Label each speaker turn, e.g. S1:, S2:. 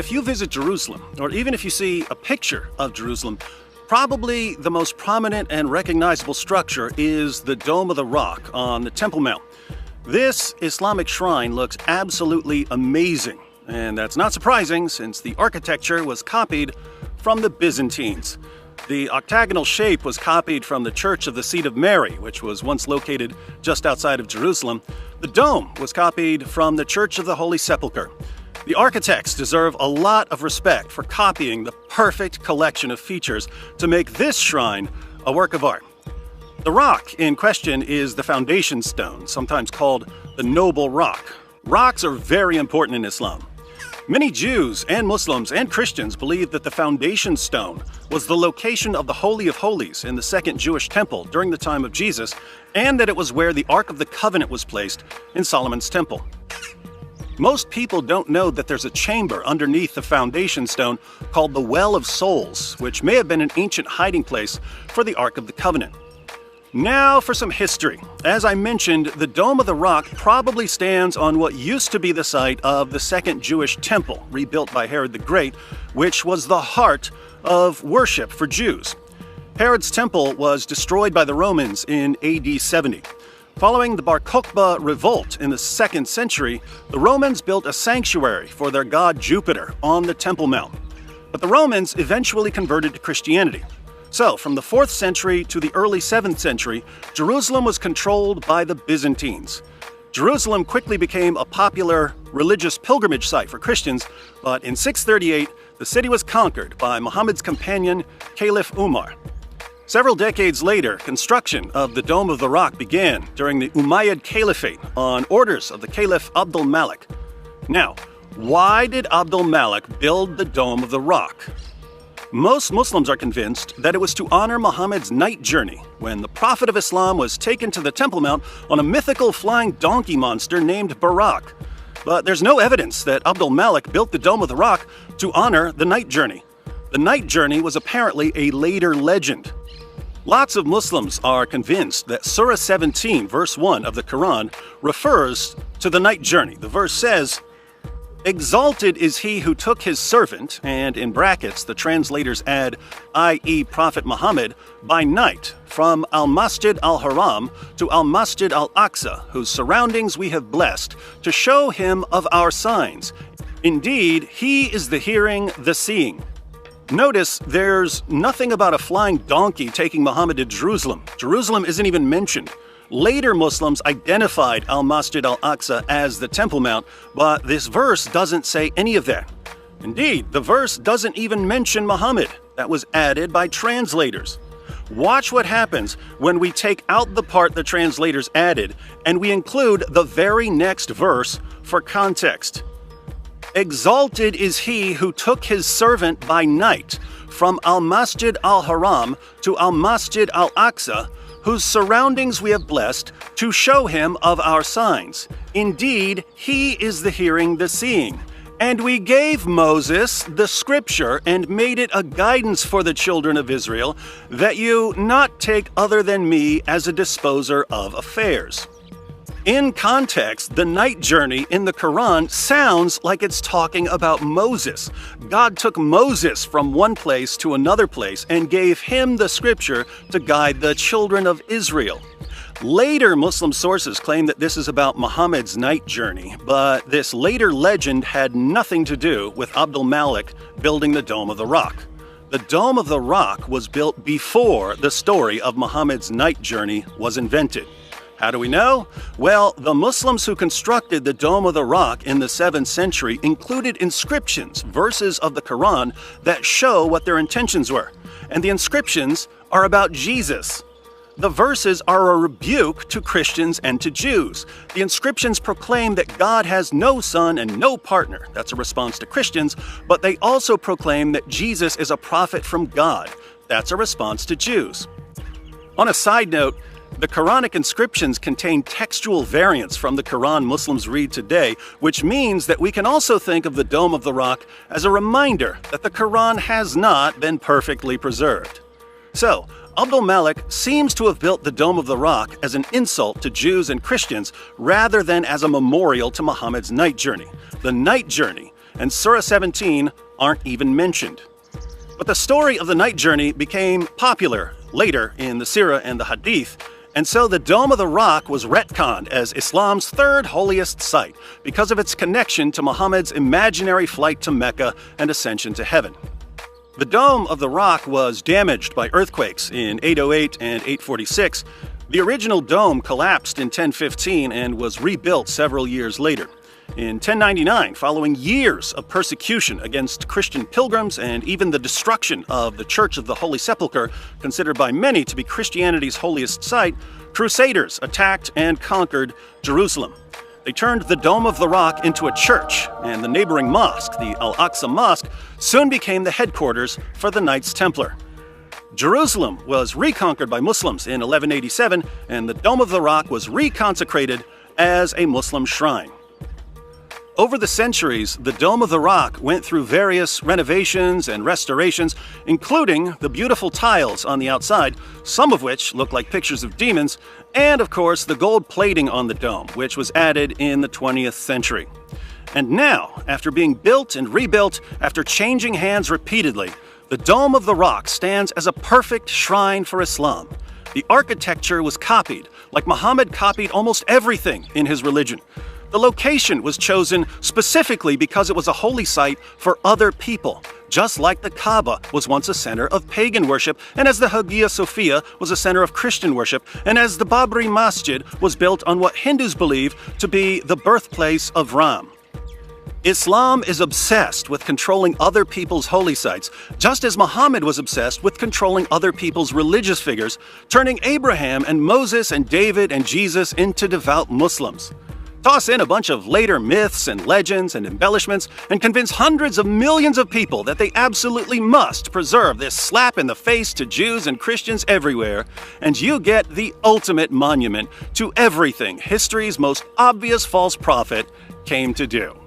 S1: If you visit Jerusalem, or even if you see a picture of Jerusalem, probably the most prominent and recognizable structure is the Dome of the Rock on the Temple Mount. This Islamic shrine looks absolutely amazing, and that's not surprising since the architecture was copied from the Byzantines. The octagonal shape was copied from the Church of the Seat of Mary, which was once located just outside of Jerusalem. The dome was copied from the Church of the Holy Sepulchre. The architects deserve a lot of respect for copying the perfect collection of features to make this shrine a work of art. The rock in question is the foundation stone, sometimes called the Noble Rock. Rocks are very important in Islam. Many Jews and Muslims and Christians believe that the foundation stone was the location of the Holy of Holies in the Second Jewish Temple during the time of Jesus, and that it was where the Ark of the Covenant was placed in Solomon's Temple. Most people don't know that there's a chamber underneath the foundation stone called the Well of Souls, which may have been an ancient hiding place for the Ark of the Covenant. Now for some history. As I mentioned, the Dome of the Rock probably stands on what used to be the site of the Second Jewish Temple, rebuilt by Herod the Great, which was the heart of worship for Jews. Herod's temple was destroyed by the Romans in AD 70. Following the Bar Kokhba revolt in the 2nd century, the Romans built a sanctuary for their god Jupiter on the Temple Mount. But the Romans eventually converted to Christianity. So, from the 4th century to the early 7th century, Jerusalem was controlled by the Byzantines. Jerusalem quickly became a popular religious pilgrimage site for Christians, but in 638, the city was conquered by Muhammad's companion, Caliph Umar. Several decades later, construction of the Dome of the Rock began during the Umayyad Caliphate on orders of the Caliph Abdul Malik. Now, why did Abdul Malik build the Dome of the Rock? Most Muslims are convinced that it was to honor Muhammad's night journey, when the Prophet of Islam was taken to the Temple Mount on a mythical flying donkey monster named Barak. But there's no evidence that Abdul Malik built the Dome of the Rock to honor the night journey. The night journey was apparently a later legend. Lots of Muslims are convinced that Surah 17, verse 1 of the Quran refers to the night journey. The verse says, "Exalted is he who took his servant," and in brackets the translators add, i.e. Prophet Muhammad, "by night from al-Masjid al-Haram to al-Masjid al-Aqsa, whose surroundings we have blessed, to show him of our signs. Indeed, he is the hearing, the seeing." Notice there's nothing about a flying donkey taking Muhammad to Jerusalem. Jerusalem isn't even mentioned. Later Muslims identified al-Masjid al-Aqsa as the Temple Mount, but this verse doesn't say any of that. Indeed, the verse doesn't even mention Muhammad. That was added by translators. Watch what happens when we take out the part the translators added and we include the very next verse for context. "Exalted is he who took his servant by night from al-Masjid al-Haram to al-Masjid al-Aqsa, whose surroundings we have blessed, to show him of our signs. Indeed, he is the hearing, the seeing. And we gave Moses the scripture and made it a guidance for the children of Israel, that you not take other than me as a disposer of affairs." In context, the night journey in the Quran sounds like it's talking about Moses. God took Moses from one place to another place and gave him the scripture to guide the children of Israel. Later Muslim sources claim that this is about Muhammad's night journey, but this later legend had nothing to do with Abdul Malik building the Dome of the Rock. The Dome of the Rock was built before the story of Muhammad's night journey was invented. How do we know? Well, the Muslims who constructed the Dome of the Rock in the 7th century included inscriptions, verses of the Quran, that show what their intentions were. And the inscriptions are about Jesus. The verses are a rebuke to Christians and to Jews. The inscriptions proclaim that God has no son and no partner. That's a response to Christians, but they also proclaim that Jesus is a prophet from God. That's a response to Jews. On a side note, the Quranic inscriptions contain textual variants from the Quran Muslims read today, which means that we can also think of the Dome of the Rock as a reminder that the Quran has not been perfectly preserved. So, Abdul Malik seems to have built the Dome of the Rock as an insult to Jews and Christians rather than as a memorial to Muhammad's night journey. The night journey and Surah 17 aren't even mentioned. But the story of the night journey became popular later in the Sirah and the Hadith, and so the Dome of the Rock was retconned as Islam's third holiest site because of its connection to Muhammad's imaginary flight to Mecca and ascension to heaven. The Dome of the Rock was damaged by earthquakes in 808 and 846. The original dome collapsed in 1015 and was rebuilt several years later. In 1099, following years of persecution against Christian pilgrims and even the destruction of the Church of the Holy Sepulchre, considered by many to be Christianity's holiest site, Crusaders attacked and conquered Jerusalem. They turned the Dome of the Rock into a church, and the neighboring mosque, the Al-Aqsa Mosque, soon became the headquarters for the Knights Templar. Jerusalem was reconquered by Muslims in 1187, and the Dome of the Rock was reconsecrated as a Muslim shrine. Over the centuries, the Dome of the Rock went through various renovations and restorations, including the beautiful tiles on the outside, some of which look like pictures of demons, and of course the gold plating on the dome, which was added in the 20th century. And now, after being built and rebuilt, after changing hands repeatedly, the Dome of the Rock stands as a perfect shrine for Islam. The architecture was copied, like Muhammad copied almost everything in his religion. The location was chosen specifically because it was a holy site for other people, just like the Kaaba was once a center of pagan worship, and as the Hagia Sophia was a center of Christian worship, and as the Babri Masjid was built on what Hindus believe to be the birthplace of Ram. Islam is obsessed with controlling other people's holy sites, just as Muhammad was obsessed with controlling other people's religious figures, turning Abraham and Moses and David and Jesus into devout Muslims. Toss in a bunch of later myths and legends and embellishments, and convince hundreds of millions of people that they absolutely must preserve this slap in the face to Jews and Christians everywhere, and you get the ultimate monument to everything history's most obvious false prophet came to do.